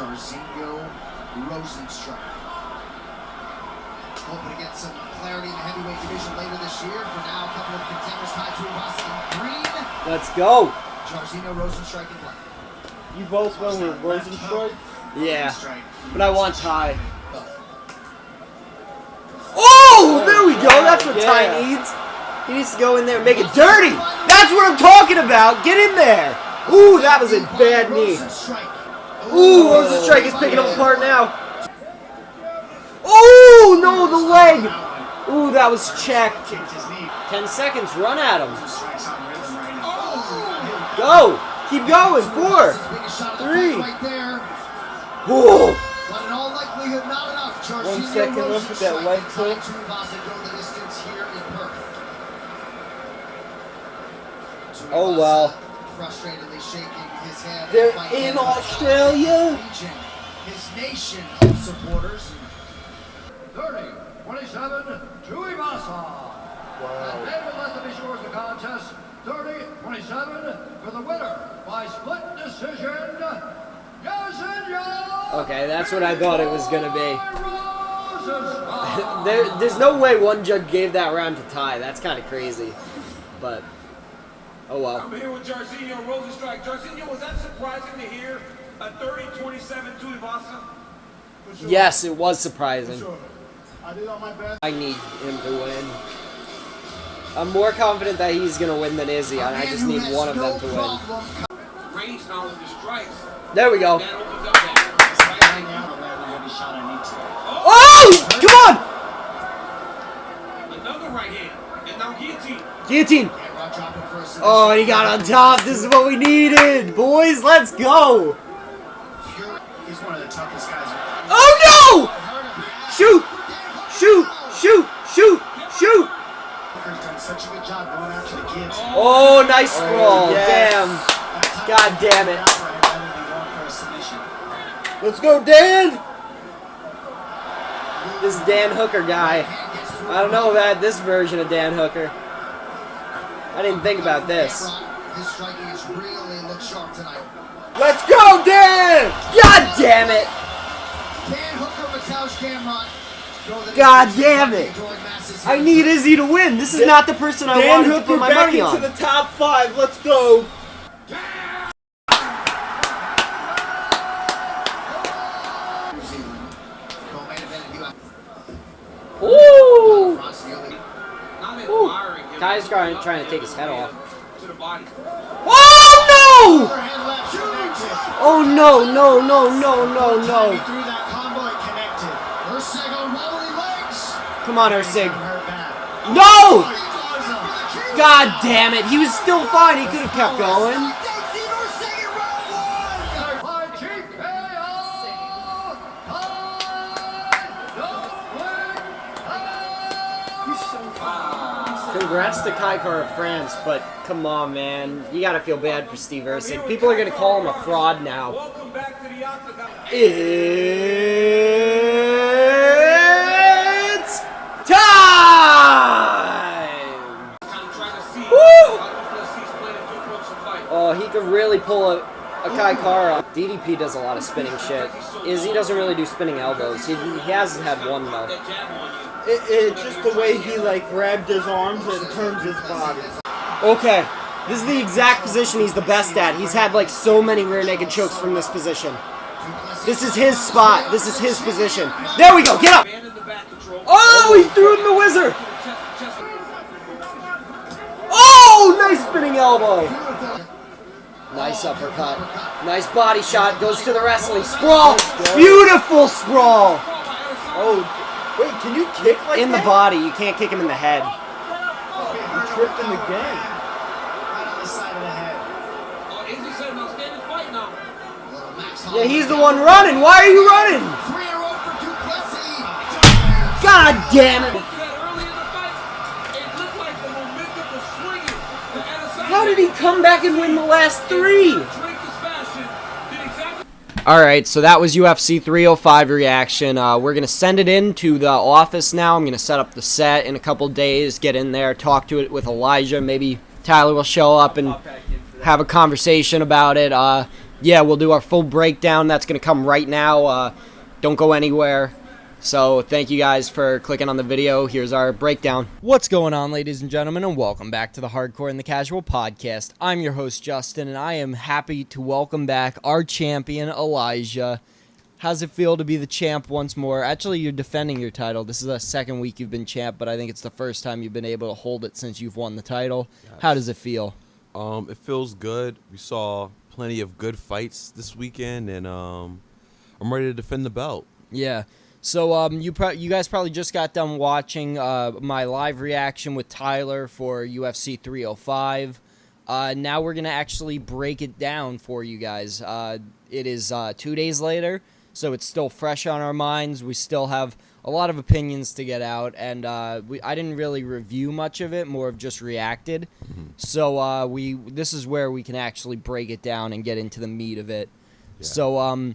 Jairzinho Rozenstruik. Hoping to get some clarity in the heavyweight division later this year. For now, a couple of contenders tied to Tuivasa in green. Let's go. Jairzinho Rozenstruik in black. You both went with Rozenstruik? Yeah, but I want Ty. Oh, there we go. That's what Ty needs. He needs to go in there and make it dirty. That's what I'm talking about. Get in there. Ooh, that was a bad knee. Ooh, Rozenstruik is picking him apart now. Oh, no, the leg. Ooh, that was checked. 10 seconds. Run at him. Go. Keep going. 4, 3. Ooh. 1 second left with that leg hook. Oh, well. They're in Australia. His nation of supporters. 30-27, Tuivasa. Wow. And David Plessis scores the contest. 30-27 for the winner by split decision. Okay, that's what I thought it was gonna be. There's no way one judge gave that round to Ty. That's kind of crazy, but oh well. I'm here with Jairzinho Rozenstruik. Jairzinho, was that surprising to hear a 30-27 Tuivasa? Sure. Yes, it was surprising. Sure. I did all my best. I need him to win. I'm more confident that he's gonna win than Izzy, and I just need one of them to win. Range now with the strikes. There we go. That opens up that. Oh! Come on! Another right hand. And now guillotine. Guillotine. Oh, and he got on top. This is what we needed. Boys, let's go. He's one of the toughest guys. Oh, no! Shoot! Shoot! Shoot! Shoot! Shoot! Done such a good job going after the kids. Oh, nice sprawl. Yes. Damn. God damn it. Let's go, Dan! This Dan Hooker guy. I don't know about this version of Dan Hooker. I didn't think about this. His striking has really looked sharp tonight. Let's go, Dan! God damn it! Dan Hooker, Gamrot. God damn it! I need Izzy to win. This is not the person I Dan wanted to Hooker put my back money into on. the top 5. Let's go. Ooh! Ooh. Ty's trying to take his head off. Oh no! Oh no, no, no, no, no, no. Come on, Erceg. No! God damn it. He was still fine. He could have kept going. Congrats to Kaikar of France, but come on, man. You gotta feel bad for Steve Erceg. People are gonna call him a fraud now. Welcome back to the octagon. It's time! Woo! Oh, he could really pull a Kaikar off. DDP does a lot of spinning shit. Izzy doesn't really do spinning elbows. He hasn't had one, though. It's just the way he like grabbed his arms and turned his body. Okay, this is the exact position he's the best at. He's had like so many rear naked chokes from this position. This is his spot. This is his position. There we go. Get up. Oh, he threw him the whizzer. Oh, nice spinning elbow. Nice uppercut. Nice body shot. Goes to the wrestling. Sprawl. Beautiful sprawl. Oh, wait, can you kick like in that? the body. You can't kick him in the head. You tripped in the game. Yeah, he's the one running. Why are you running? God damn it. How did he come back and win the last 3? Alright, so that was UFC 305 reaction. We're going to send it in to the office now. I'm going to set up the set in a couple days, get in there, talk to it with Elijah. Maybe Tyler will show up and have a conversation about it. yeah, we'll do our full breakdown. That's going to come right now. Don't go anywhere. So thank you guys for clicking on the video. Here's our breakdown. What's going on, ladies and gentlemen, and welcome back to the Hardcore and the Casual podcast. I'm your host, Justin, and I am happy to welcome back our champion, Elijah. How's it feel to be the champ once more? Actually, you're defending your title. This is the second week you've been champ, but I think it's the first time you've been able to hold it since you've won the title. Yes. How does it feel? It feels good. We saw plenty of good fights this weekend, and I'm ready to defend the belt. Yeah. So you guys probably just got done watching my live reaction with Tyler for UFC 305. Now we're going to actually break it down for you guys. It is 2 days later, so it's still fresh on our minds. We still have a lot of opinions to get out, and I didn't really review much of it, more of just reacted. Mm-hmm. So this is where we can actually break it down and get into the meat of it. Yeah. So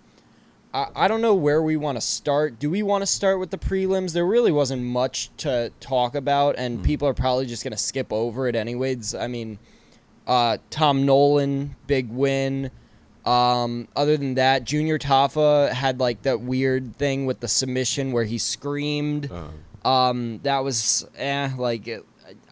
I don't know where we want to start. Do we want to start with the prelims? There really wasn't much to talk about, and people are probably just going to skip over it anyways. I mean, Tom Nolan, big win. Other than that, Junior Tafa had like that weird thing with the submission where he screamed. That was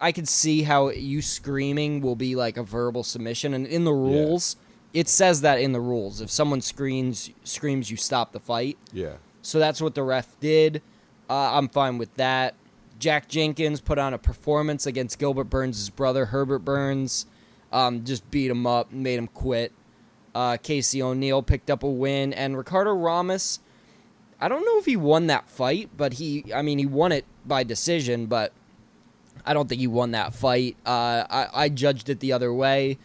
I could see how you screaming will be like a verbal submission, and in the rules, it says that in the rules. If someone screams, you stop the fight. Yeah. So that's what the ref did. I'm fine with that. Jack Jenkins put on a performance against Gilbert Burns' brother, Herbert Burns. Just beat him up, made him quit. Casey O'Neill picked up a win. And Ricardo Ramos, I don't know if he won that fight, but he won it by decision, but I don't think he won that fight. I judged it the other way.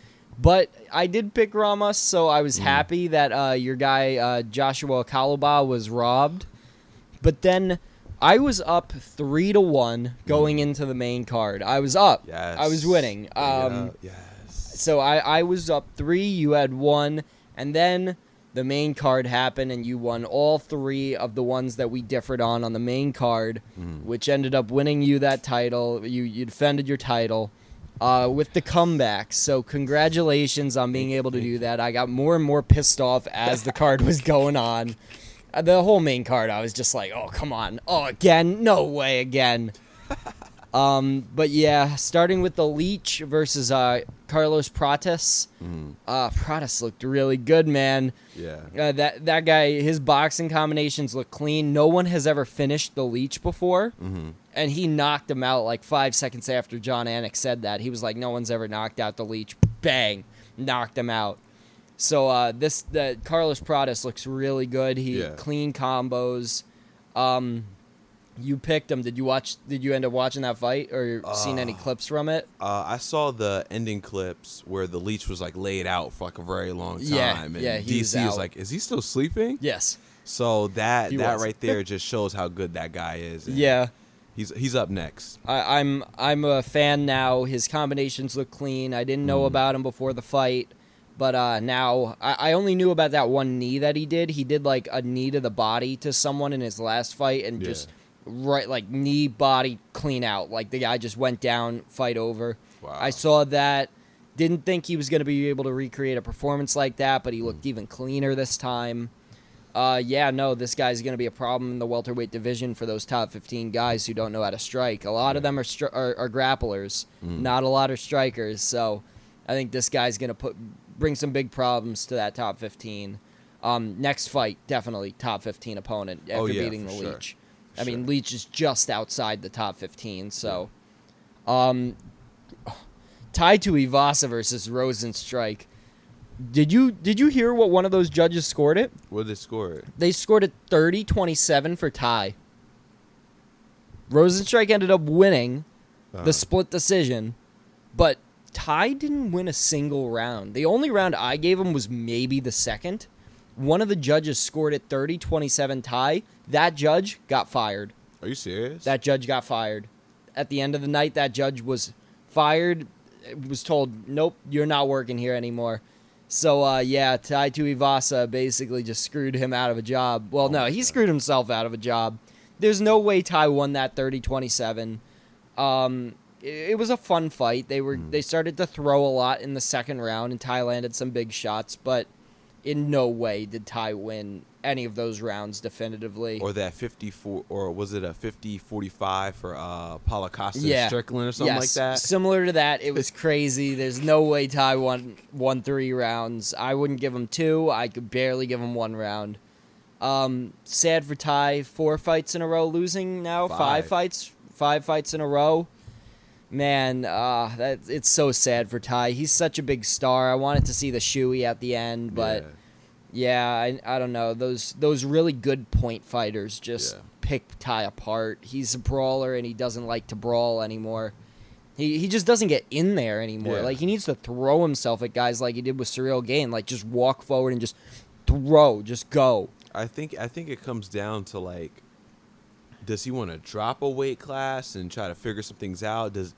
But I did pick Ramos, so I was happy that your guy, Joshua Kaluba, was robbed. But then I was up 3-1 going into the main card. I was up. Yes. I was winning. Yes. So I was up 3, you had 1, and then the main card happened, and you won all 3 of the ones that we differed on the main card, which ended up winning you that title. You defended your title. With the comeback. So congratulations on being able to do that. I got more and more pissed off as the card was going on. The whole main card, I was just like, oh, come on. Oh, again? No way again. But yeah, starting with the Leech versus Carlos Prates. Prates looked really good, man. Yeah. That guy, his boxing combinations look clean. No one has ever finished the Leech before. And he knocked him out like 5 seconds after John Anik said that. He was like, no one's ever knocked out the Leech. Bang. Knocked him out. So the Carlos Prates looks really good. He clean combos. You picked him. Did you end up watching that fight or seen any clips from it? I saw the ending clips where the Leech was like laid out for like a very long time. And DC was like, is he still sleeping? Yes. So that right there just shows how good that guy is. And he's up next. I'm a fan now. His combinations look clean. I didn't know about him before the fight, but now I only knew about that one knee that he did. He did like a knee to the body to someone in his last fight and just like knee body clean out. Like the guy just went down, fight over. Wow. I saw that. Didn't think he was going to be able to recreate a performance like that, but he looked even cleaner this time. This guy's going to be a problem in the welterweight division for those top 15 guys who don't know how to strike. A lot of them are grapplers, not a lot of strikers. So I think this guy's going to bring some big problems to that top 15. Next fight, definitely top 15 opponent after beating the Leech. I mean, Leech is just outside the top 15. So, Tuivasa versus Rozenstruik. Did you hear what one of those judges scored it? What did they score it? They scored it 30-27 for Ty. Rozenstruik ended up winning the split decision, but Ty didn't win a single round. The only round I gave him was maybe the second. One of the judges scored it 30-27 Ty. That judge got fired. Are you serious? That judge got fired. At the end of the night, that judge was fired. Was told, nope, you're not working here anymore. So, Tai Tuivasa basically just screwed him out of a job. Well, no, he screwed himself out of a job. There's no way Ty won that 30-27. It was a fun fight. They started to throw a lot in the second round, and Ty landed some big shots. But in no way did Tai win any of those rounds definitively. Or that 54, or was it a 50-45 for Paulo Costa and Strickland or something like that? Similar to that. It was crazy. There's no way Tai won 3 rounds. I wouldn't give him 2. I could barely give him 1 round. Sad for Tai. 4 fights in a row losing now. 5 fights in a row. Man, it's so sad for Tai. He's such a big star. I wanted to see the shoey at the end, but I don't know. Those really good point fighters just pick Tai apart. He's a brawler, and he doesn't like to brawl anymore. He just doesn't get in there anymore. Yeah. Like, he needs to throw himself at guys like he did with Cyril Gane. Like, just walk forward and just throw. Just go. I think it comes down to, like, does he want to drop a weight class and try to figure some things out? Is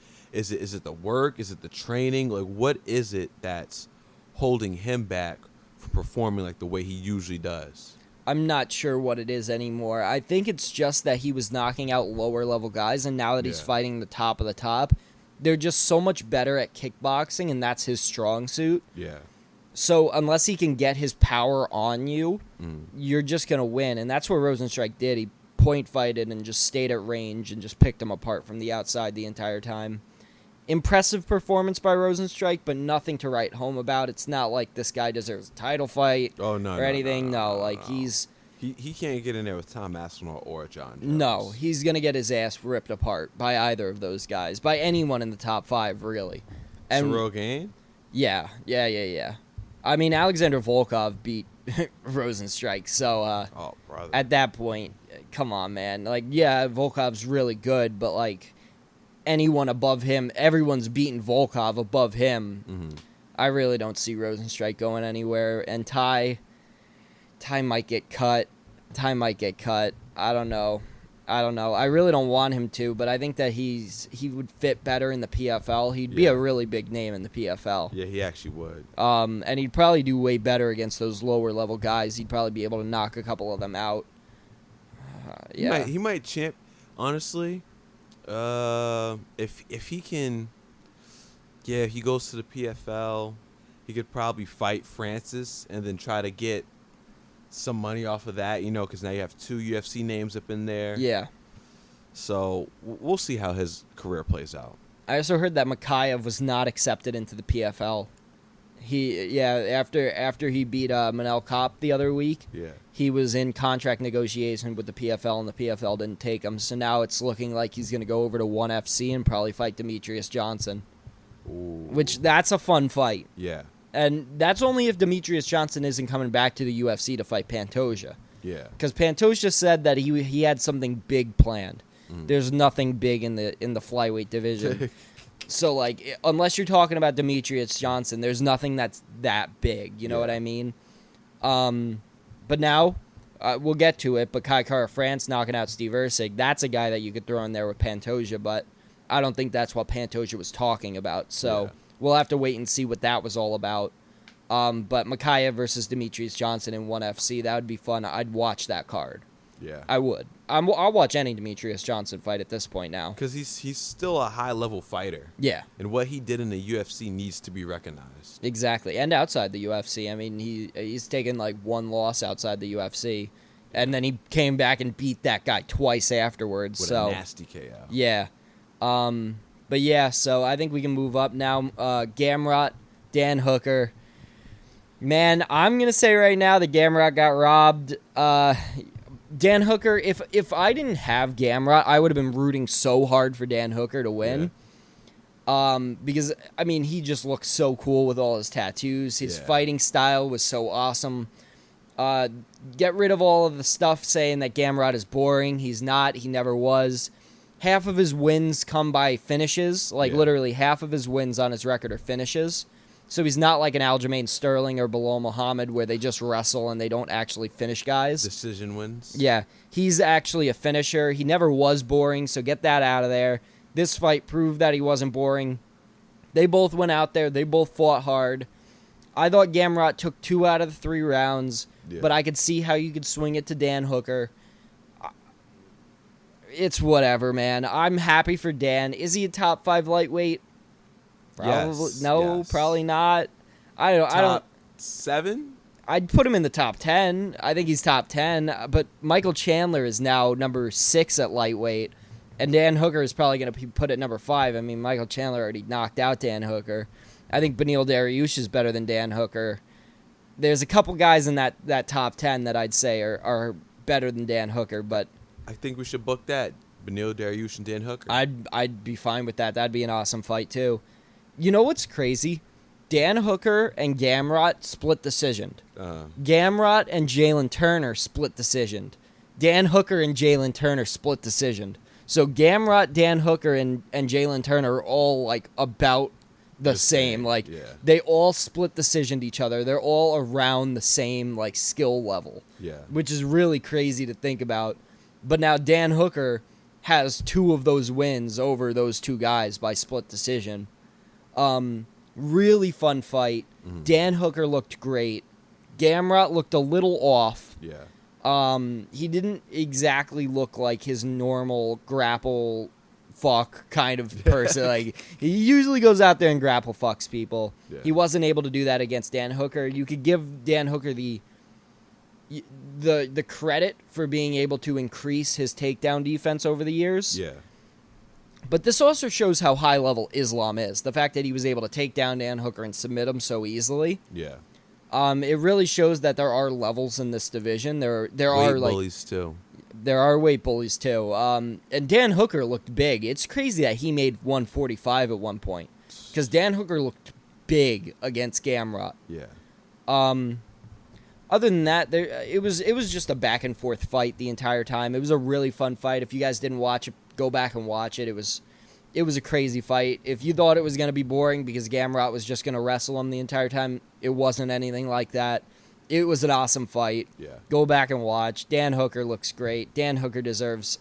it the work? Is it the training? Like, what is it that's holding him back from performing like the way he usually does? I'm not sure what it is anymore. I think it's just that he was knocking out lower level guys, and now that he's fighting the top of the top, they're just so much better at kickboxing, and that's his strong suit. Yeah. So unless he can get his power on you, you're just going to win. And that's what Rozenstruik did. He point fighted and just stayed at range and just picked him apart from the outside the entire time. Impressive performance by Rozenstruik, but nothing to write home about. It's not like this guy deserves a title fight or anything. No, he can't get in there with Tom Aspinall or John Jones. No, he's going to get his ass ripped apart by either of those guys, by anyone in the top 5, really. And Cyril Gane? Yeah. I mean, Alexander Volkov beat Rozenstruik, so at that point, come on, man. Like, yeah, Volkov's really good, but, like, anyone above him, everyone's beaten Volkov above him. Mm-hmm. I really don't see Rozenstruik going anywhere, and Tai might get cut. I don't know. I really don't want him to, but I think that he would fit better in the PFL. He'd be a really big name in the PFL. Yeah, he actually would. And he'd probably do way better against those lower level guys. He'd probably be able to knock a couple of them out. He might champ. Honestly, if he can, if he goes to the PFL, he could probably fight Francis and then try to get some money off of that, because now you have 2 UFC names up in there. Yeah. So we'll see how his career plays out. I also heard that Makayev was not accepted into the PFL. After he beat Manel Kopp the other week, he was in contract negotiation with the PFL, and the PFL didn't take him. So now it's looking like he's going to go over to ONE FC and probably fight Demetrius Johnson. Ooh. Which, that's a fun fight. Yeah. And that's only if Demetrius Johnson isn't coming back to the UFC to fight Pantoja. Yeah. Because Pantoja said that he had something big planned. There's nothing big in the flyweight division. So, like, unless you're talking about Demetrius Johnson, there's nothing that's that big. You know what I mean? But now, we'll get to it, but Kai Kara France knocking out Steve Erceg, that's a guy that you could throw in there with Pantoja, but I don't think that's what Pantoja was talking about. So we'll have to wait and see what that was all about. But Makayev versus Demetrius Johnson in ONE FC, that would be fun. I'd watch that card. Yeah. I would. I'll watch any Demetrius Johnson fight at this point now. Because he's still a high-level fighter. Yeah. And what he did in the UFC needs to be recognized. Exactly. And outside the UFC. I mean, he's taken, like, 1 loss outside the UFC. And then he came back and beat that guy twice afterwards. With a nasty KO. Yeah. But, yeah, so I think we can move up now. Gamrot, Dan Hooker. Man, I'm going to say right now that Gamrot got robbed. Dan Hooker, if I didn't have Gamrot, I would have been rooting so hard for Dan Hooker to win. Yeah. Because, I mean, he just looks so cool with all his tattoos. His fighting style was so awesome. Get rid of all of the stuff saying that Gamrot is boring. He's not. He never was. Half of his wins come by finishes. Like, literally half of his wins on his record are finishes. So he's not like an Aljamain Sterling or Bilal Muhammad where they just wrestle and they don't actually finish guys. Decision wins. Yeah, he's actually a finisher. He never was boring, so get that out of there. This fight proved that he wasn't boring. They both went out there. They both fought hard. I thought Gamrot took 2 out of the 3 rounds, but I could see how you could swing it to Dan Hooker. It's whatever, man. I'm happy for Dan. Is he a top 5 lightweight? Probably yes, no, yes. Probably not. I don't. 7? I'd put him in the top 10. I think he's top 10. But Michael Chandler is now number 6 at lightweight. And Dan Hooker is probably going to be put at number 5. I mean, Michael Chandler already knocked out Dan Hooker. I think Beneil Dariush is better than Dan Hooker. There's a couple guys in that top 10 that I'd say are better than Dan Hooker, but I think we should book that. Beneil Dariush and Dan Hooker. I'd be fine with that. That'd be an awesome fight, too. You know what's crazy? Dan Hooker and Gamrot split decision. Gamrot and Jalen Turner split decision. Dan Hooker and Jalen Turner split decision. So Gamrot, Dan Hooker, and Jalen Turner are all like about the same. Like they all split decisioned each other. They're all around the same like skill level. Yeah. Which is really crazy to think about. But now Dan Hooker has 2 of those wins over those 2 guys by split decision. Really fun fight. Dan Hooker looked great. Gamrot looked a little off. Yeah. He didn't exactly look like his normal grapple fuck kind of person. Like he usually goes out there and grapple fucks people. Yeah. He wasn't able to do that against Dan Hooker. You could give Dan Hooker the credit for being able to increase his takedown defense over the years. Yeah. But this also shows how high level Islam is. The fact that he was able to take down Dan Hooker and submit him so easily. Yeah. It really shows that there are levels in this division. There are like bullies too. There are weight bullies too. And Dan Hooker looked big. It's crazy that he made 145 at one point because Dan Hooker looked big against Gamrot. Yeah. Other than that, it was just a back and forth fight the entire time. It was a really fun fight. If you guys didn't watch it, go back and watch it. It was a crazy fight. If you thought it was going to be boring because Gamrot was just going to wrestle him the entire time, it wasn't anything like that. It was an awesome fight. Yeah. Go back and watch. Dan Hooker looks great. Dan Hooker deserves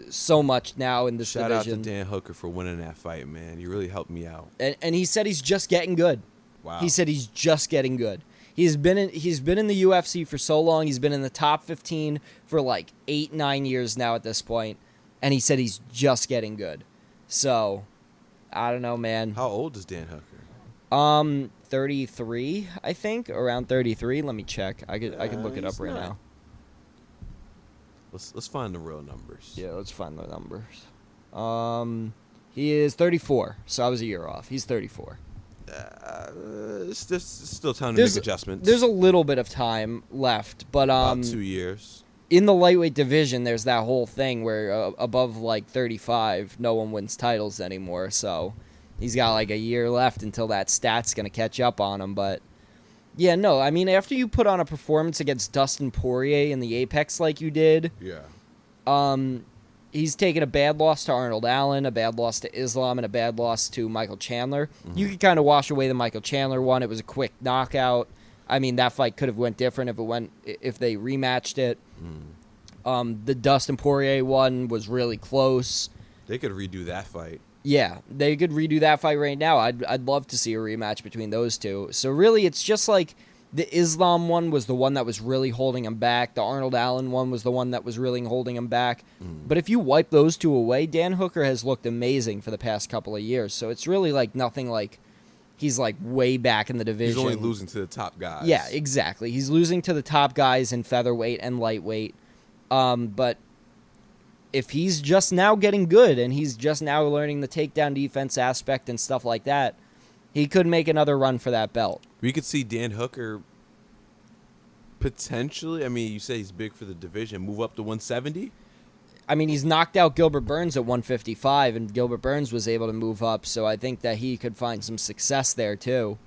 so much now in this division. Shout out to Dan Hooker for winning that fight, man. He really helped me out. And he said he's just getting good. Wow. He said he's just getting good. He's been in the UFC for so long. He's been in the top 15 for like 8-9 years now at this point, and he said he's just getting good. So, I don't know, man. How old is Dan Hooker? 33, I think, around 33. Let me check. I could look it up right now. Let's find the real numbers. Yeah, let's find the numbers. He is 34, so I was a year off. He's 34. It's still time to make adjustments. There's a little bit of time left, but about 2 years. In the lightweight division, there's that whole thing where above like 35, no one wins titles anymore. So he's got like a year left until that stat's gonna catch up on him. But yeah, no, I mean after you put on a performance against Dustin Poirier in the Apex like you did, he's taken a bad loss to Arnold Allen, a bad loss to Islam, and a bad loss to Michael Chandler. Mm-hmm. You could kind of wash away the Michael Chandler one. It was a quick knockout. I mean, that fight could have went different if they rematched it. The Dustin Poirier one was really close. They could redo that fight. Yeah, they could redo that fight right now. I'd love to see a rematch between those two. So really, it's just like the Islam one was the one that was really holding him back. The Arnold Allen one was the one that was really holding him back. But if you wipe those two away, Dan Hooker has looked amazing for the past couple of years. So it's really like nothing like he's like way back in the division. He's only losing to the top guys. Yeah, exactly. He's losing to the top guys in featherweight and lightweight. But if he's just now getting good and he's just now learning the takedown defense aspect and stuff like that, he could make another run for that belt. We could see Dan Hooker potentially, I mean, you say he's big for the division, move up to 170? I mean, he's knocked out Gilbert Burns at 155, and Gilbert Burns was able to move up, so I think that he could find some success there, too.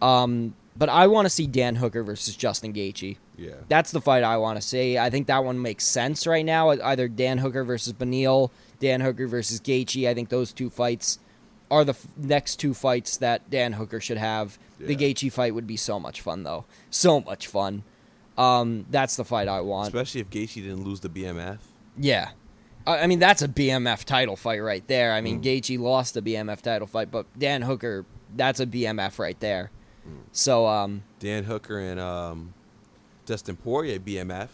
But I want to see Dan Hooker versus Justin Gaethje. Yeah. That's the fight I want to see. I think that one makes sense right now. Either Dan Hooker versus Beneil, Dan Hooker versus Gaethje. I think those two fights are the next two fights that Dan Hooker should have. Yeah. The Gaethje fight would be so much fun, though. So much fun. That's the fight I want. Especially if Gaethje didn't lose the BMF. Yeah. I mean, that's a BMF title fight right there. I mean, Gaethje lost the BMF title fight, but Dan Hooker, that's a BMF right there. So, Dan Hooker and Dustin Poirier BMF.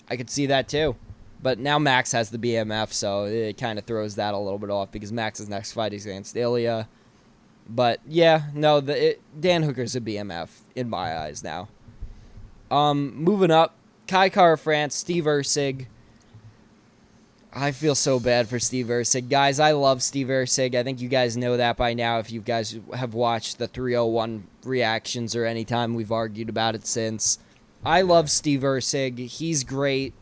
I could see that too. But now Max has the BMF, so it kind of throws that a little bit off because Max's next fight is against Ilya. But yeah, no, Dan Hooker's a BMF in my eyes now. Moving up, Kai Kara France, Steve Erceg. I feel so bad for Steve Erceg. Guys, I love Steve Erceg. I think you guys know that by now if you guys have watched the 301 reactions or any time we've argued about it since. I love Steve Erceg. He's great.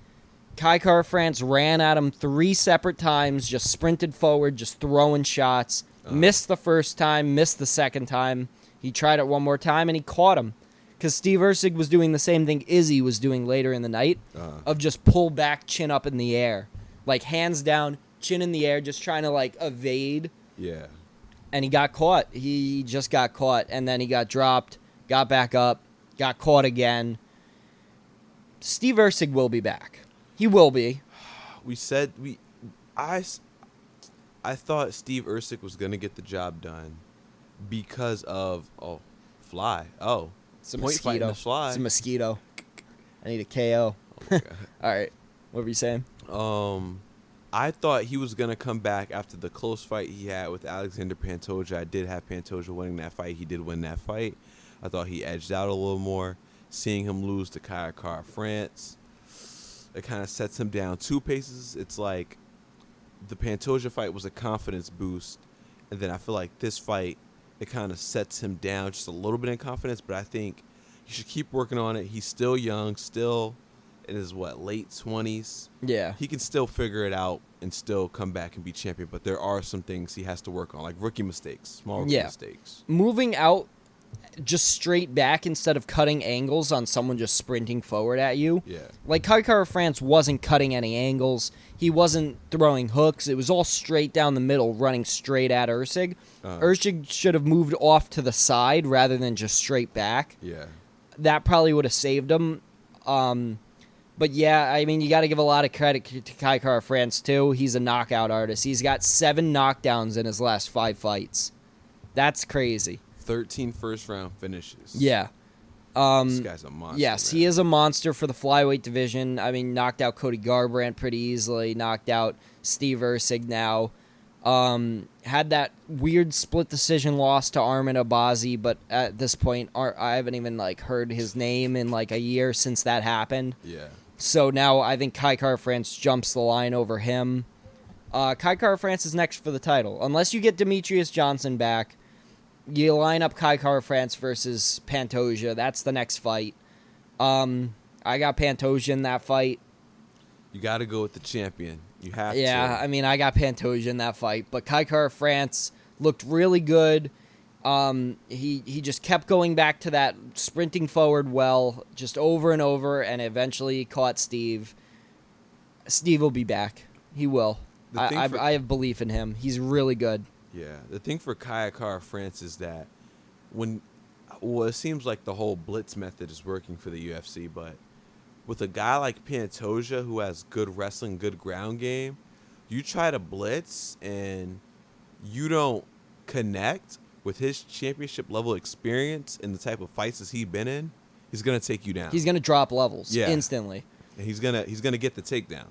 Kai Kara France ran at him 3 separate times, just sprinted forward, just throwing shots. Missed the first time, missed the second time. He tried it one more time, and he caught him. Because Steve Erceg was doing the same thing Izzy was doing later in the night, of just pull back, chin up in the air. Like, hands down, chin in the air, just trying to, like, evade. Yeah. And he got caught. He just got caught, and then he got dropped, got back up, got caught again. Steve Erceg will be back. He will be. I thought Steve Erceg was going to get the job done because of, fly. Oh, It's a point fight in mosquito. the fly. It's a mosquito. I need a KO. Oh my God. All right. What were you saying? I thought he was going to come back after the close fight he had with Alexander Pantoja. I did have Pantoja winning that fight. He did win that fight. I thought he edged out a little more. Seeing him lose to Kai Kara France, it kind of sets him down 2 paces. It's like the Pantoja fight was a confidence boost, and then I feel like this fight, it kind of sets him down just a little bit in confidence, but I think he should keep working on it. He's still young, still in his, late 20s. Yeah. He can still figure it out and still come back and be champion, but there are some things he has to work on, like rookie mistakes, small rookie mistakes. Moving out just straight back instead of cutting angles on someone just sprinting forward at you. Yeah. Like, Kai Kara France wasn't cutting any angles. He wasn't throwing hooks. It was all straight down the middle, running straight at Erceg. Erceg should have moved off to the side rather than just straight back. Yeah. That probably would have saved him. But yeah, I mean, you got to give a lot of credit to Kai Kara France, too. He's a knockout artist. He's got 7 knockdowns in his last 5 fights. That's crazy. 13 first-round finishes. Yeah. This guy's a monster. Yes, man. he is a monster for the flyweight division. I mean, knocked out Cody Garbrandt pretty easily. Knocked out Steve Erceg now. Had that weird split decision loss to Armin Abazi, but at this point, I haven't even heard his name in a year since that happened. Yeah. So now I think Kai Kara France jumps the line over him. Kai Kara France is next for the title. Unless you get Demetrius Johnson back, you line up Kai Kara France versus Pantoja. That's the next fight. I got Pantoja in that fight. You got to go with the champion. You have to. Yeah, I mean, I got Pantoja in that fight. But Kai Kara France looked really good. He just kept going back to that sprinting forward well, just over and over, and eventually caught Steve. Steve will be back. He will. I have belief in him. He's really good. Yeah. The thing for Kai Kara France is that it seems like the whole blitz method is working for the UFC, but with a guy like Pantoja who has good wrestling, good ground game, you try to blitz and you don't connect with his championship level experience and the type of fights that he's been in, he's gonna take you down. He's gonna drop levels instantly. And he's gonna get the takedown.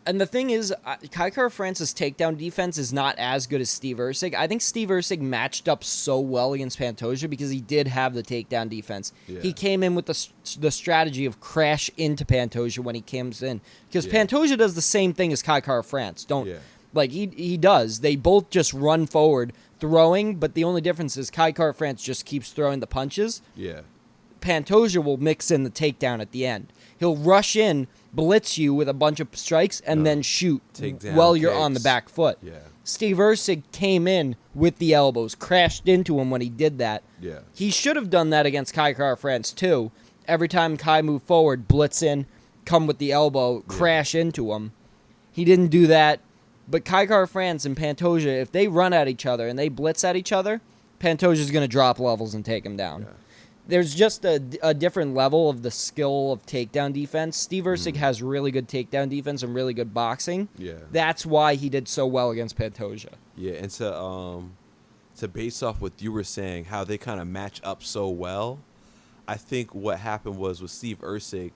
And the thing is, Kai Kara France's takedown defense is not as good as Steve Erceg. I think Steve Erceg matched up so well against Pantoja because he did have the takedown defense. Yeah. He came in with the strategy of crash into Pantoja when he comes in. Because Pantoja does the same thing as Kai Kara France. He does. They both just run forward, throwing, but the only difference is Kai Kara France just keeps throwing the punches. Yeah. Pantoja will mix in the takedown at the end. He'll rush in, blitz you with a bunch of strikes, and then shoot while you're on the back foot. Yeah. Steve Erceg came in with the elbows, crashed into him when he did that. Yeah. He should have done that against Kai Kara France, too. Every time Kai moved forward, blitz in, come with the elbow, crash into him. He didn't do that. But Kai Kara France and Pantoja, if they run at each other and they blitz at each other, Pantoja's going to drop levels and take him down. Yeah. There's just a different level of the skill of takedown defense. Steve Erceg has really good takedown defense and really good boxing. Yeah. That's why he did so well against Pantoja. Yeah, and to base off what you were saying, how they kind of match up so well, I think what happened was with Steve Erceg,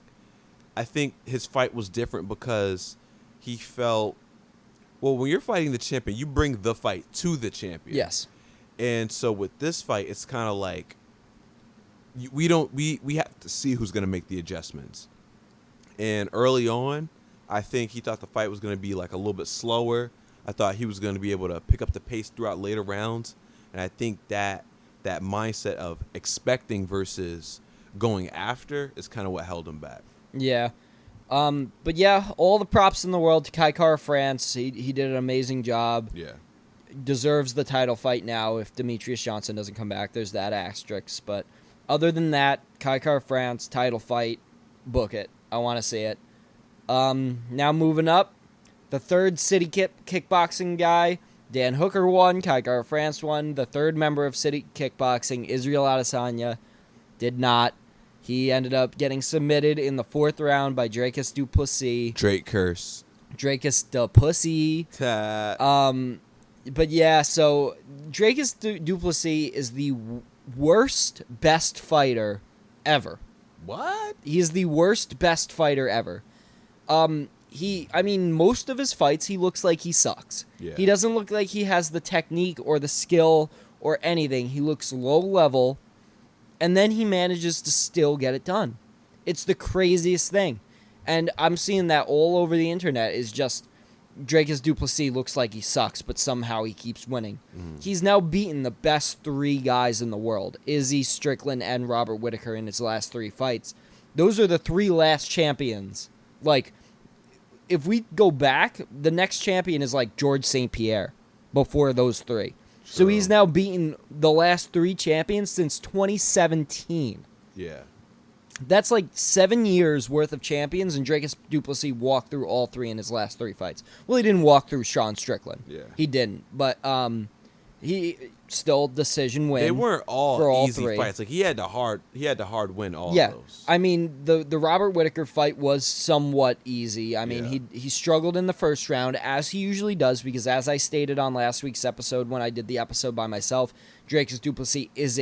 I think his fight was different because he felt, well, when you're fighting the champion, you bring the fight to the champion. Yes. And so with this fight, it's kind of like we have to see who's going to make the adjustments. And early on, I think he thought the fight was going to be like a little bit slower. I thought he was going to be able to pick up the pace throughout later rounds. And I think that mindset of expecting versus going after is kind of what held him back. Yeah. But yeah, all the props in the world to Kai Kara-France. He did an amazing job. Yeah. Deserves the title fight now if Demetrius Johnson doesn't come back. There's that asterisk. But other than that, Kai Kara-France, title fight, book it. I want to see it. Now moving up, the third City Kickboxing guy, Dan Hooker won, Kai Kara-France won. The third member of City Kickboxing, Israel Adesanya, did not. He ended up getting submitted in the 4th round by Dracus du Plessis. Drake curse. Dracus du Pussy. But yeah, so Dracus du Plessis is the worst best fighter ever. What? He is the worst best fighter ever. Most of his fights, he looks like he sucks. Yeah. He doesn't look like he has the technique or the skill or anything. He looks low level, and then he manages to still get it done. It's the craziest thing. And I'm seeing that all over the internet is just Dracus du Plessis looks like he sucks, but somehow he keeps winning. He's now beaten the best 3 guys in the world, Izzy, Strickland, and Robert Whittaker in his last 3 fights. Those are the 3 last champions. Like, if we go back, the next champion is like George St. Pierre before those 3. So he's now beaten the last 3 champions since 2017. Yeah. That's like 7 years worth of champions, and Dracus du Plessis walked through all 3 in his last 3 fights. Well, he didn't walk through Sean Strickland. Yeah. He didn't. But he still decision win. They weren't all for all easy 3. fights. Like he had to hard win all Yeah. of those. I mean, the Robert Whittaker fight was somewhat easy. I mean, Yeah. he struggled in the first round, as he usually does, because as I stated on last week's episode when I did the episode by myself, Dracus du Plessis is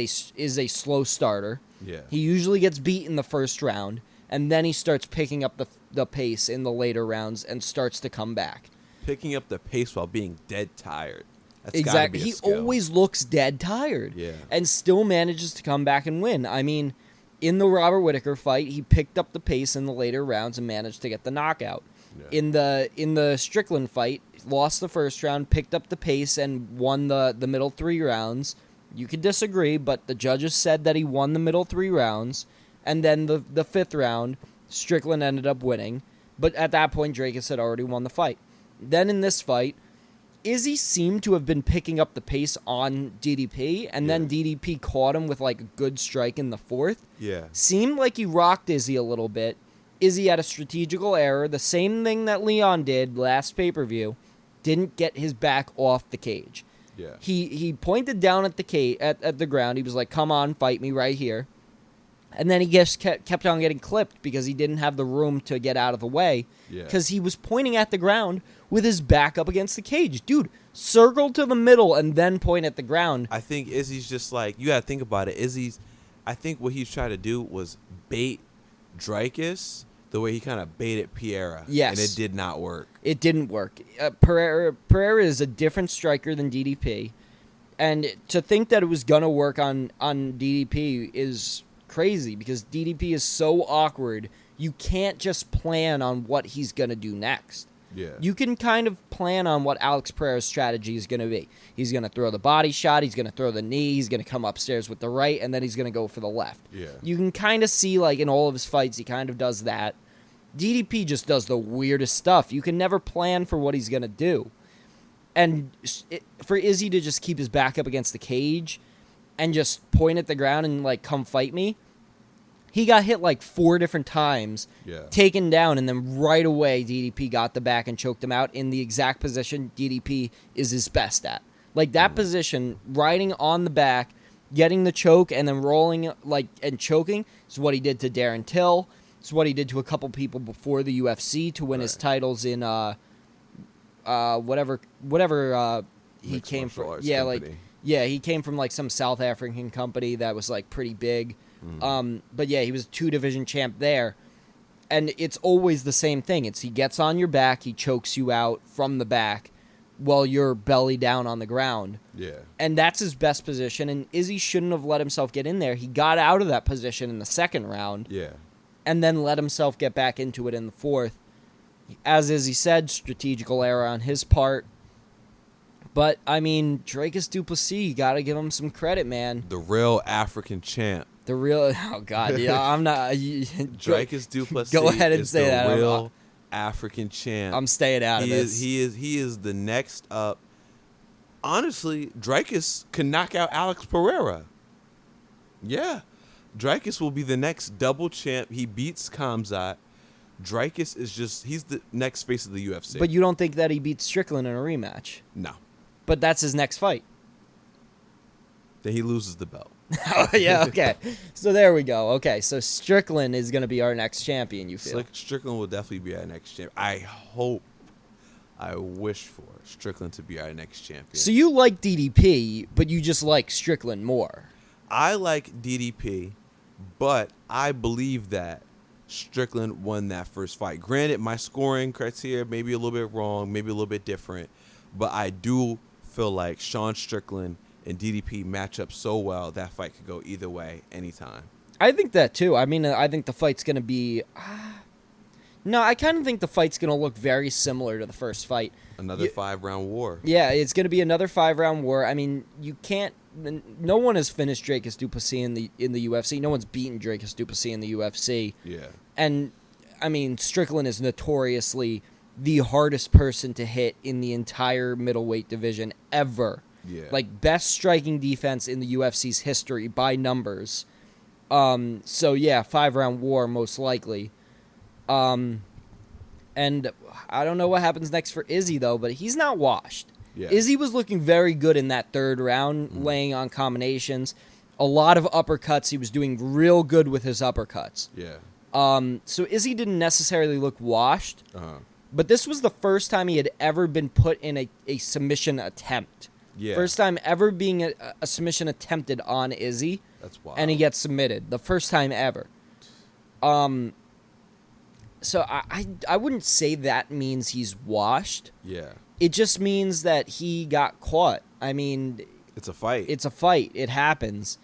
a slow starter. Yeah. He usually gets beat in the first round, and then he starts picking up the pace in the later rounds and starts to come back. Picking up the pace while being dead tired. That's Exactly. gotta be a He skill. always looks dead tired. Yeah. And still manages to come back and win. I mean, in the Robert Whittaker fight, he picked up the pace in the later rounds and managed to get the knockout. Yeah. In the Strickland fight, lost the first round, picked up the pace, and won the middle 3 rounds. You could disagree, but the judges said that he won the middle 3 rounds. And then the 5th round, Strickland ended up winning. But at that point, Dracus had already won the fight. Then in this fight, Izzy seemed to have been picking up the pace on DDP, and then DDP caught him with like a good strike in the 4th. Yeah. Seemed like he rocked Izzy a little bit. Izzy had a strategical error, the same thing that Leon did last pay-per-view, didn't get his back off the cage. Yeah. He pointed down at the at the ground. He was like, "Come on, fight me right here." And then he just kept on getting clipped because he didn't have the room to get out of the way. Yeah. Because he was pointing at the ground with his back up against the cage. Dude, circle to the middle and then point at the ground. I think Izzy's just like, you gotta think about it. I think what he's trying to do was bait Dracus the way he kind of baited Pereira. Yes. And it did not work. It didn't work. Pereira is a different striker than DDP. And to think that it was going to work on DDP is crazy because DDP is so awkward. You can't just plan on what he's going to do next. Yeah. You can kind of plan on what Alex Pereira's strategy is going to be. He's going to throw the body shot, he's going to throw the knee, he's going to come upstairs with the right, and then he's going to go for the left. Yeah. You can kind of see, like, in all of his fights, he kind of does that. DDP just does the weirdest stuff. You can never plan for what he's going to do. And for Izzy to just keep his back up against the cage and just point at the ground and, like, come fight me, he got hit like 4 different times, taken down, and then right away DDP got the back and choked him out in the exact position DDP is his best at. Like that position, riding on the back, getting the choke, and then rolling like and choking is what he did to Darren Till. It's what he did to a couple people before the UFC to win his titles in whatever he Mixed came martial from. arts Yeah, company. he came from like some South African company that was like pretty big. But yeah, he was a 2-division champ there. And it's always the same thing. He gets on your back, he chokes you out from the back. while you're belly down on the ground. Yeah. And that's his best position, and Izzy shouldn't have let himself get in there. He got out of that position in the second round. Yeah. And then let himself get back into it in the fourth. As Izzy said, strategical error on his part. But, I mean, Dricus du Plessis, you got to give him some credit, man. The real African champ. The real... Oh, God. Yeah, I'm not... Dricus du Plessis go ahead and is say the that. real African champ. I'm staying out of this. He is the next up. Honestly, Dricus can knock out Alex Pereira. Yeah. Dricus will be the next double champ. He beats Khamzat. Dricus is just... He's the next face of the UFC. But you don't think that he beats Strickland in a rematch? No. But that's his next fight. Then he loses the belt. Oh, yeah, okay. So there we go. Okay, so Strickland is going to be our next champion, you feel? Strickland will definitely be our next champ. I wish for Strickland to be our next champion. So you like DDP, but you just like Strickland more. I like DDP, but I believe that Strickland won that first fight. Granted, my scoring criteria may be a little bit wrong, maybe a little bit different, but I do feel like Sean Strickland and DDP match up so well that fight could go either way anytime. I think that too. I mean, I think the fight's going to be... No, I kind of think the fight's going to look very similar to the first fight. Another 5-round war. Yeah, it's going to be another 5-round war. I mean, you can't... No one has finished Dricus du Plessis in the UFC. No one's beaten Dricus du Plessis in the UFC. Yeah. And, I mean, Strickland is notoriously the hardest person to hit in the entire middleweight division ever. Yeah. Like, best striking defense in the UFC's history by numbers. So, yeah, 5-round war, most likely. And I don't know what happens next for Izzy, though, but he's not washed. Yeah. Izzy was looking very good in that third round, laying on combinations. A lot of uppercuts. He was doing real good with his uppercuts. Yeah. So Izzy didn't necessarily look washed, Uh-huh. but this was the first time he had ever been put in a submission attempt. Yeah. First time ever being a submission attempted on Izzy. That's wild. And he gets submitted. The first time ever. So I wouldn't say that means he's washed. Yeah. It just means that he got caught. I mean... It's a fight. It's a fight. It happens.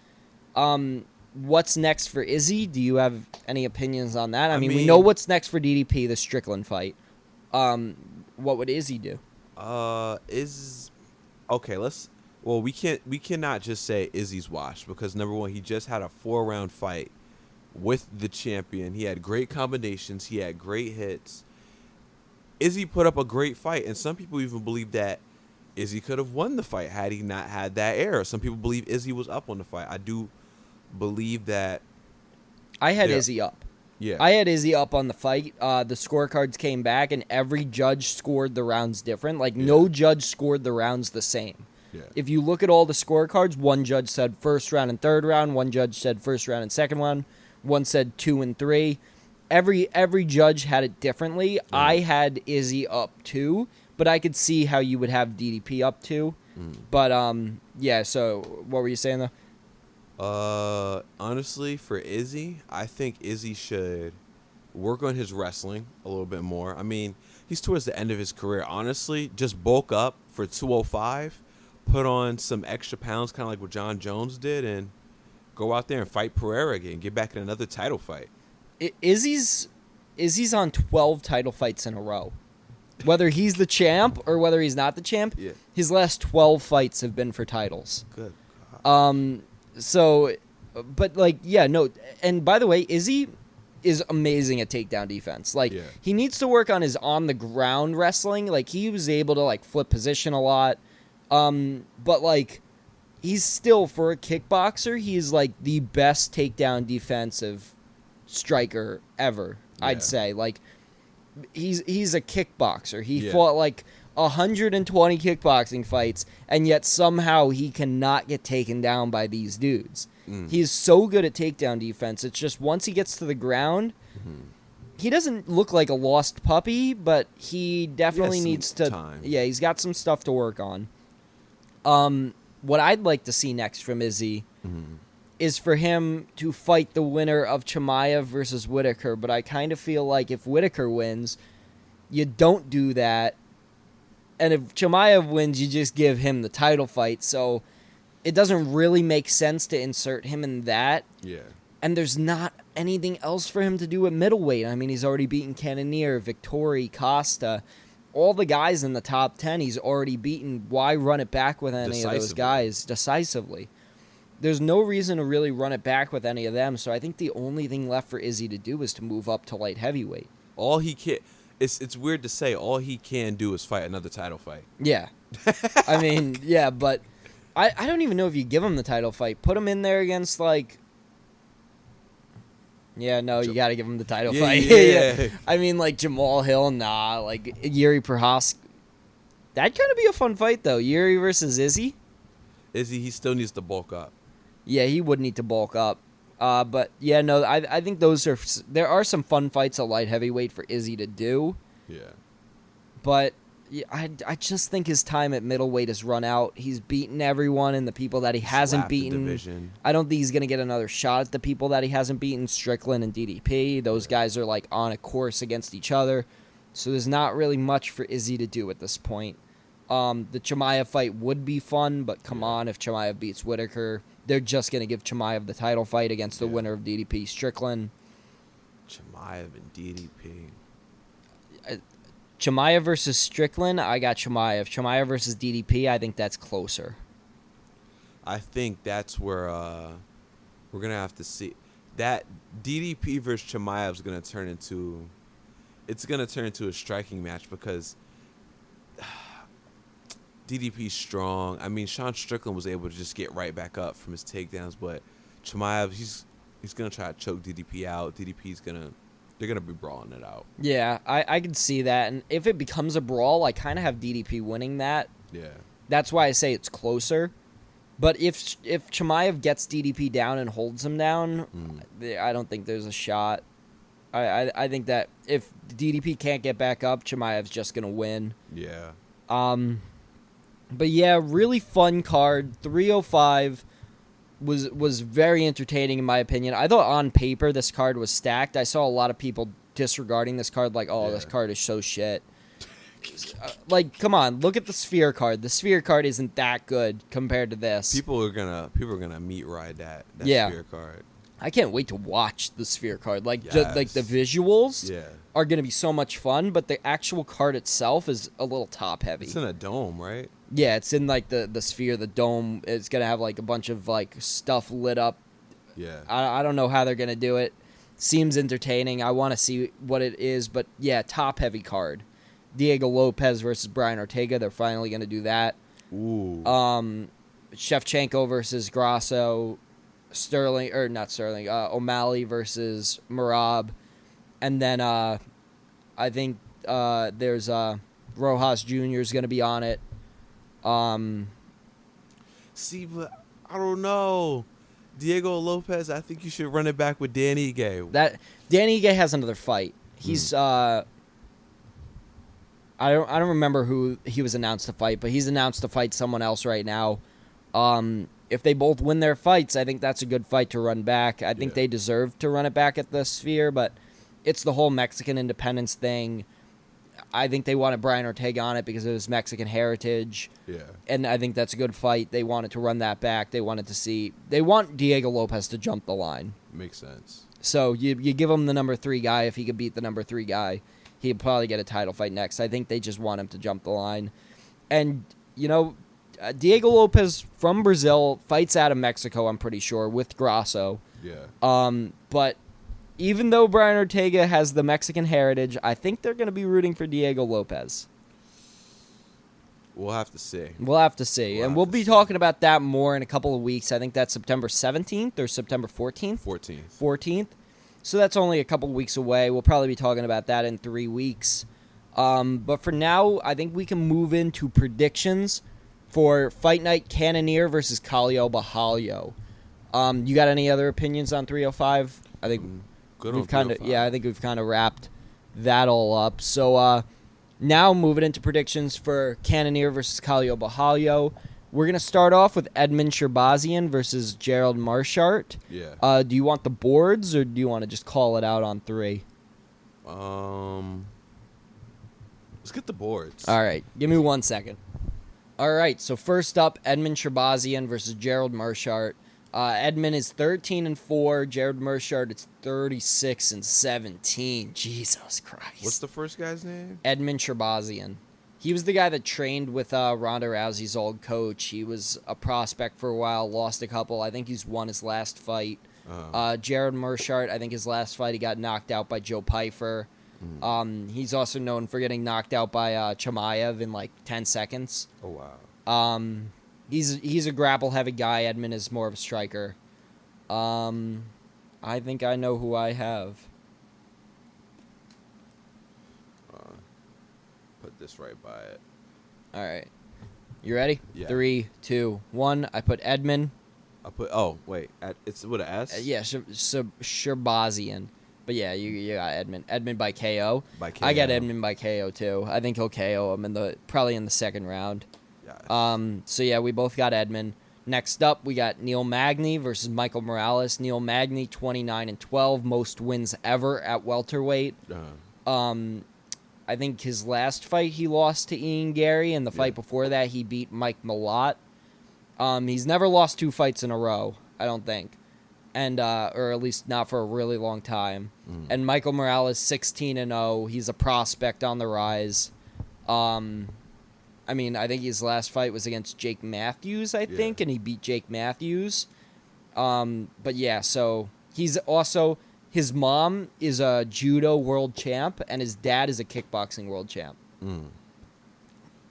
What's next for Izzy? Do you have any opinions on that? I mean, we know what's next for DDP, the Strickland fight. What would Izzy do? We cannot just say Izzy's washed because number one, he just had a 4-round fight with the champion. He had great combinations. He had great hits. Izzy put up a great fight, and some people even believe that Izzy could have won the fight had he not had that error. Some people believe Izzy was up on the fight. I do believe that. I had Izzy up. Yeah. I had Izzy up on the fight. The scorecards came back, and every judge scored the rounds different. Like, no judge scored the rounds the same. Yeah. If you look at all the scorecards, one judge said first round and third round. One judge said first round and second round. One said 2 and 3. Every judge had it differently. Yeah. I had Izzy up 2, but I could see how you would have DDP up 2. But yeah. So what were you saying though? Honestly, for Izzy, I think Izzy should work on his wrestling a little bit more. I mean, he's towards the end of his career. Honestly, just bulk up for 205, put on some extra pounds, kind of like what John Jones did, and go out there and fight Pereira again, get back in another title fight. Izzy's on 12 title fights in a row. Whether he's the champ or whether he's not the champ, his last 12 fights have been for titles. Good God. So, but like, yeah, no. And by the way, Izzy is amazing at takedown defense. Like, he needs to work on his on the ground wrestling. Like, he was able to like flip position a lot. But like, he's still, for a kickboxer, he's like the best takedown defensive striker ever. I'd say. Like, he's a kickboxer. He fought like 120 kickboxing fights, and yet somehow he cannot get taken down by these dudes. He's so good at takedown defense. It's just once he gets to the ground, he doesn't look like a lost puppy, but he definitely needs to time. Yeah, he's got some stuff to work on. What I'd like to see next from Izzy is for him to fight the winner of Chimaev versus Whitaker, but I kind of feel like if Whitaker wins, you don't do that And if Chimaev wins, you just give him the title fight. So it doesn't really make sense to insert him in that. Yeah. And there's not anything else for him to do at middleweight. I mean, he's already beaten Cannonier, Vittori, Costa. All the guys in the top 10 he's already beaten. Why run it back with any of those guys decisively? There's no reason to really run it back with any of them. So I think the only thing left for Izzy to do is to move up to light heavyweight. All he can... It's weird to say. All he can do is fight another title fight. Yeah. I mean, yeah, but I don't even know if you give him the title fight. Put him in there against, like... Yeah, no, you got to give him the title fight. Yeah. I mean, like, Jamal Hill, nah. Like, Yuri Prohaska. That'd kind of be a fun fight, though. Yuri versus Izzy. Izzy, he still needs to bulk up. Yeah, he would need to bulk up. But, yeah, no, I think there are some fun fights at light heavyweight for Izzy to do. Yeah. But yeah, I just think his time at middleweight has run out. He's beaten everyone, and the people that he hasn't Slapped the beaten. division. I don't think he's going to get another shot at the people that he hasn't beaten, Strickland and DDP. Those guys are like on a course against each other. So there's not really much for Izzy to do at this point. The Chimaev fight would be fun, but come on, if Chimaev beats Whitaker, they're just going to give Chimaev the title fight against the winner of DDP Strickland. Chimaev and DDP. Chimaev versus Strickland, I got Chimaev. Chimaev versus DDP, I think that's closer. I think that's where we're going to have to see. That DDP versus Chimaev is going to turn into... It's going to turn into a striking match because DDP's strong. I mean, Sean Strickland was able to just get right back up from his takedowns, but Chimaev, he's going to try to choke DDP out. They're going to be brawling it out. Yeah, I can see that. And if it becomes a brawl, I kind of have DDP winning that. Yeah. That's why I say it's closer. But if Chimaev gets DDP down and holds him down, I don't think there's a shot. I think that if DDP can't get back up, Chimaev's just going to win. Yeah. But yeah, really fun card. 305 was very entertaining in my opinion. I thought on paper this card was stacked. I saw a lot of people disregarding this card like, this card is so shit. Like, come on, look at the Sphere card. The Sphere card isn't that good compared to this. People are gonna meat ride that Sphere card. I can't wait to watch the Sphere card. Like, like the visuals are gonna be so much fun, but the actual card itself is a little top heavy. It's in a dome, right? Yeah, it's in like the Sphere, the dome. It's gonna have like a bunch of like stuff lit up. Yeah. I don't know how they're gonna do it. Seems entertaining. I want to see what it is, but yeah, top heavy card. Diego Lopez versus Brian Ortega. They're finally gonna do that. Ooh. Shevchenko versus Grasso. O'Malley versus Merab. And then I think there's Rojas Jr. is going to be on it. See, but I don't know. Diego Lopez, I think you should run it back with Dan Ige. Dan Ige has another fight. He's I don't remember who he was announced to fight, but he's announced to fight someone else right now. If they both win their fights, I think that's a good fight to run back. I think they deserve to run it back at the Sphere, but it's the whole Mexican independence thing. I think they wanted Brian Ortega on it because of his Mexican heritage. Yeah. And I think that's a good fight. They wanted to run that back. They want Diego Lopez to jump the line. Makes sense. So you give him the number 3 guy. If he could beat the number 3 guy, he'd probably get a title fight next. I think they just want him to jump the line. And, Diego Lopez from Brazil fights out of Mexico, I'm pretty sure, with Grasso. Yeah. But even though Brian Ortega has the Mexican heritage, I think they're going to be rooting for Diego Lopez. We'll have to see. And we'll be talking about that more in a couple of weeks. I think that's September 17th or September 14th? 14th. So that's only a couple of weeks away. We'll probably be talking about that in 3 weeks. But for now, I think we can move into predictions for Fight Night Cannonier versus Kaliyo Bahalyo. You got any other opinions on 305? I think we've kind of wrapped that all up. So now moving into predictions for Cannonier versus Kaliyo Bahalyo. We're going to start off with Edmund Sherbazian versus Gerald Marchart. Yeah. Do you want the boards or do you want to just call it out on 3? Let's get the boards. All right, give me 1 second. All right, so first up, Edmund Sherbazian versus Gerald Meerschaert. Edmund is 13-4. Gerald Meerschaert is 36-17. Jesus Christ. What's the first guy's name? Edmund Sherbazian. He was the guy that trained with Ronda Rousey's old coach. He was a prospect for a while, lost a couple. I think he's won his last fight. Gerald Meerschaert, I think his last fight he got knocked out by Joe Pyfer. He's also known for getting knocked out by Chimaev in like 10 seconds. Oh, wow. He's a grapple-heavy guy. Edmund is more of a striker. I think I know who I have. Put this right by it. All right. You ready? Yeah. 3, 2, 1. I put Edmund. I put. Oh, wait. It's with an S? Yeah, Sherbazian. But yeah, you got Edmund. Edmund by KO. By KO. I got Edmund by KO too. I think he'll KO him probably in the second round. Yes. So yeah, we both got Edmund. Next up, we got Neil Magny versus Michael Morales. Neil Magny, 29-12, most wins ever at welterweight. I think his last fight he lost to Ian Gary, and the fight before that he beat Mike Malott. He's never lost 2 fights in a row, I don't think, and or at least not for a really long time. And Michael Morales, 16-0. He's a prospect on the rise. I mean, I think his last fight was against Jake Matthews, I think, and he beat Jake Matthews. But yeah, so he's also, his mom is a judo world champ, and his dad is a kickboxing world champ.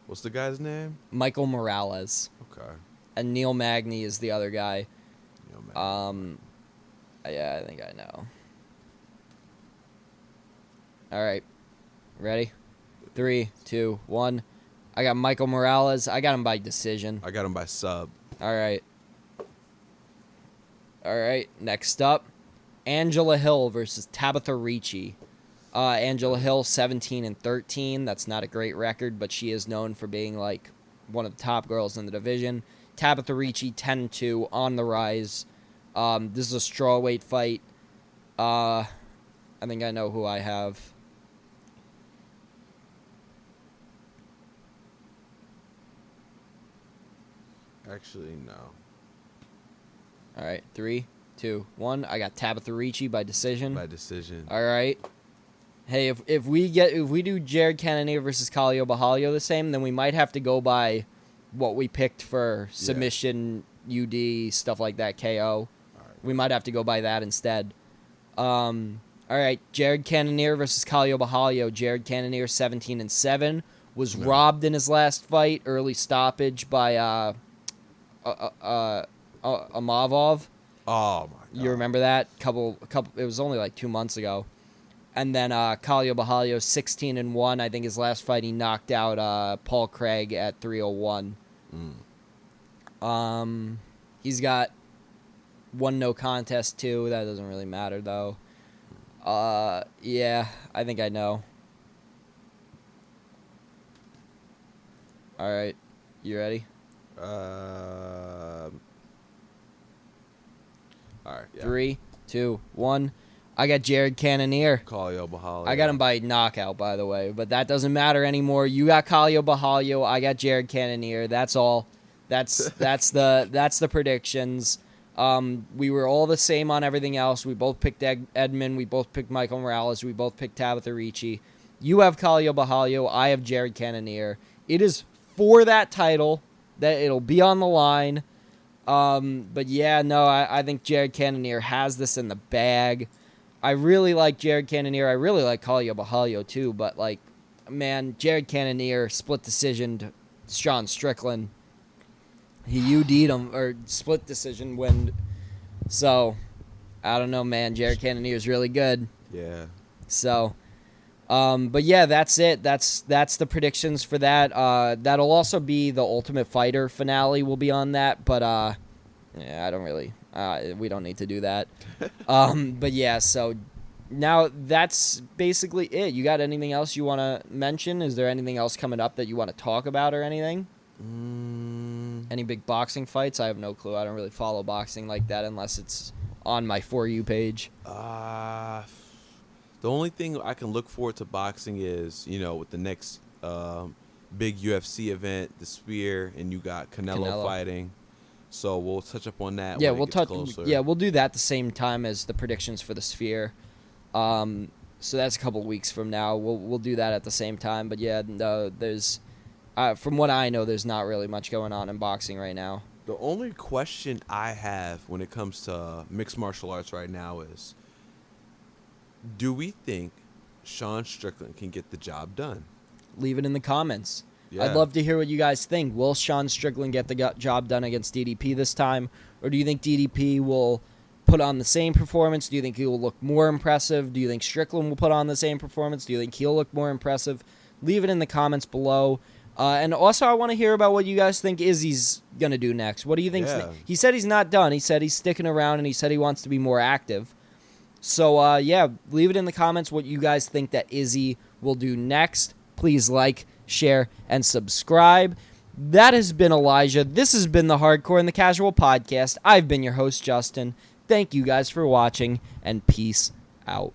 What's the guy's name? Michael Morales. Okay. And Neil Magny is the other guy. Neil Magny. Yeah, I think I know. All right. Ready? 3, 2, 1. I got Michael Morales. I got him by decision. I got him by sub. All right. Next up, Angela Hill versus Tabitha Ricci. Angela Hill, 17-13. That's not a great record, but she is known for being like one of the top girls in the division. Tabitha Ricci, 10-2, on the rise. This is a strawweight fight. I think I know who I have. Actually, no. All right, 3, 2, 1. I got Tabitha Ricci by decision. By decision. All right. Hey, if we do Jared Cannonier versus Khalil Bahalio the same, then we might have to go by what we picked for submission, UD, stuff like that, KO. All right. We might have to go by that instead. All right, Jared Cannonier versus Khalil Bahalio. Jared Cannonier, 17-7, was robbed in his last fight, early stoppage by Amavov. Oh my god. You remember that? Couple. It was only like 2 months ago. And then Khalil Bahalio, 16-1. I think his last fight he knocked out Paul Craig at 301. He's got 1 no contest too. That doesn't really matter though. Yeah, I think I know. All right, you ready? All right. Yeah. 3, 2, 1. I got Jared Cannonier. Khalil Bahalio. I got him by knockout, by the way, but that doesn't matter anymore. You got Khalil Bahalio. I got Jared Cannonier. That's all. That's the predictions. We were all the same on everything else. We both picked Edmund. We both picked Michael Morales. We both picked Tabitha Ricci. You have Khalil Bahalio. I have Jared Cannonier. It is for that title that it'll be on the line. But yeah, no, I think Jared Cannonier has this in the bag. I really like Jared Cannonier. I really like Khalil Bahalio too, but like, man, Jared Cannonier split decision to Sean Strickland. He UD'd him, or split decision win. So, I don't know, man. Jared Cannonier is really good. Yeah. So, but yeah, that's it. That's the predictions for that. That'll also be the Ultimate Fighter finale will be on that, but yeah, I don't really, we don't need to do that. But yeah, so now that's basically it. You got anything else you want to mention? Is there anything else coming up that you want to talk about or anything? Any big boxing fights? I have no clue. I don't really follow boxing like that unless it's on my For You page. The only thing I can look forward to boxing is, with the next big UFC event, the Sphere, and you got Canelo fighting. So we'll touch up on that. Yeah, when we'll it gets closer. Yeah, we'll do that at the same time as the predictions for the Sphere. So that's a couple of weeks from now. We'll do that at the same time. But yeah, there's from what I know, there's not really much going on in boxing right now. The only question I have when it comes to mixed martial arts right now is, do we think Sean Strickland can get the job done? Leave it in the comments. Yeah. I'd love to hear what you guys think. Will Sean Strickland get the job done against DDP this time? Or do you think DDP will put on the same performance? Do you think he will look more impressive? Do you think Strickland will put on the same performance? Do you think he'll look more impressive? Leave it in the comments below. And also, I want to hear about what you guys think Izzy's going to do next. What do you think? Yeah. He said he's not done. He said he's sticking around, and he said he wants to be more active. So, yeah, leave it in the comments what you guys think that Izzy will do next. Please like, share, and subscribe. That has been Elijah. This has been the Hardcore and the Casual Podcast. I've been your host, Justin. Thank you guys for watching, and peace out.